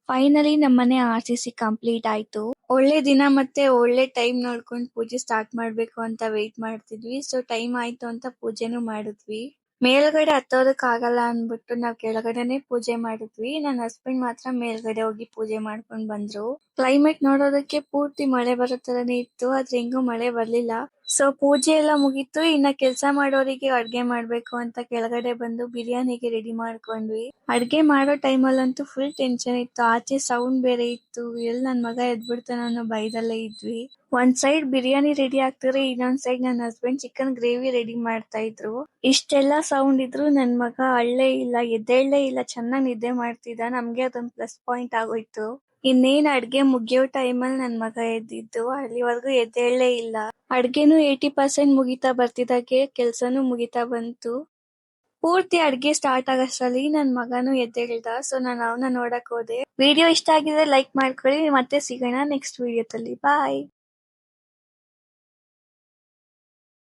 Finally ನಮ್ಮನೆ RCC complete ಆಯ್ತು. ಒಳ್ಳೆ ದಿನ ಮತ್ತೆ ಒಳ್ಳೆ ಟೈಮ್ ನೋಡ್ಕೊಂಡು ಪೂಜೆ ಸ್ಟಾರ್ಟ್ ಮಾಡ್ಬೇಕು ಅಂತ ವೇಟ್ ಮಾಡ್ತಿದ್ವಿ. ಸೊ ಟೈಮ್ ಆಯ್ತು ಅಂತ ಪೂಜೆನೂ ಮಾಡಿದ್ವಿ. ಮೇಲ್ಗಡೆ ಹತ್ತೋದಕ್ ಆಗಲ್ಲ ಅನ್ಬಿಟ್ಟು ನಾವ್ ಕೆಳಗಡೆನೆ ಪೂಜೆ ಮಾಡಿದ್ವಿ. ನನ್ ಹಸ್ಬೆಂಡ್ ಮಾತ್ರ ಮೇಲ್ಗಡೆ ಹೋಗಿ ಪೂಜೆ ಮಾಡ್ಕೊಂಡ್ ಬಂದ್ರು. ಕ್ಲೈಮೇಟ್ ನೋಡೋದಕ್ಕೆ ಪೂರ್ತಿ ಮಳೆ ಬರೋ ತರನೇ ಇತ್ತು. ಆದ್ರೆ ಹೆಂಗೂ ಮಳೆ ಬರ್ಲಿಲ್ಲ. ಸೊ ಪೂಜೆ ಎಲ್ಲ ಮುಗೀತು. ಇನ್ನ ಕೆಲ್ಸ ಮಾಡೋರಿಗೆ ಅಡ್ಗೆ ಮಾಡ್ಬೇಕು ಅಂತ ಕೆಳಗಡೆ ಬಂದು ಬಿರಿಯಾನಿಗೆ ರೆಡಿ ಮಾಡ್ಕೊಂಡ್ವಿ. ಅಡ್ಗೆ ಮಾಡೋ ಟೈಮಲ್ಲಂತೂ ಫುಲ್ ಟೆನ್ಷನ್ ಇತ್ತು. ಆಚೆ ಸೌಂಡ್ ಬೇರೆ ಇತ್ತು. ಎಲ್ ನನ್ ಮಗ ಎದ್ಬಿಡ್ತಾನೋ ಅನ್ನೋ ಭಯದಲ್ಲೇ ಇದ್ವಿ. ಒಂದ್ ಸೈಡ್ ಬಿರಿಯಾನಿ ರೆಡಿ ಆಗ್ತಿದ್ರೆ ಇನ್ನೊಂದ್ ಸೈಡ್ ನನ್ನ ಹಸ್ಬೆಂಡ್ ಚಿಕನ್ ಗ್ರೇವಿ ರೆಡಿ ಮಾಡ್ತಾ ಇದ್ರು. ಇಷ್ಟೆಲ್ಲಾ ಸೌಂಡ್ ಇದ್ರು ನನ್ ಮಗ ಅಳ್ಳೇ ಇಲ್ಲ, ಎದ್ದೇಳಲೇ ಇಲ್ಲ, ಚೆನ್ನಾಗ್ ನಿದ್ದೆ ಮಾಡ್ತಿದ್ದ. ನಮ್ಗೆ ಅದೊಂದ್ ಪ್ಲಸ್ ಪಾಯಿಂಟ್ ಆಗೋಯ್ತು. ಇನ್ನೇನ್ ಅಡ್ಗೆ ಮುಗಿಯೋ ಟೈಮಲ್ಲಿ ನನ್ ಮಗ ಎದ್ದಿದ್ದು. ಅಲ್ಲಿವರೆಗೂ ಎದ್ದೇಳಲೇ ಇಲ್ಲ. ಅಡ್ಗೆನೂ 80% ಮುಗಿತಾ ಬರ್ತಿದ್ದಾಗೆ ಕೆಲ್ಸನೂ ಮುಗಿತಾ ಬಂತು. ಪೂರ್ತಿ ಅಡ್ಗೆ ಸ್ಟಾರ್ಟ್ ಆಗಷ್ಟರಲ್ಲಿ ನನ್ ಮಗನೂ ಎದ್ದೇಳ್ದ. ಸೊ ನಾನು ಅವನ ನೋಡಕ್ ಹೋದೆ. ವಿಡಿಯೋ ಇಷ್ಟ ಆಗಿದ್ರೆ ಲೈಕ್ ಮಾಡ್ಕೊಳ್ಳಿ. ಮತ್ತೆ ಸಿಗೋಣ ನೆಕ್ಸ್ಟ್ ವಿಡಿಯೋದಲ್ಲಿ. ಬಾಯ್.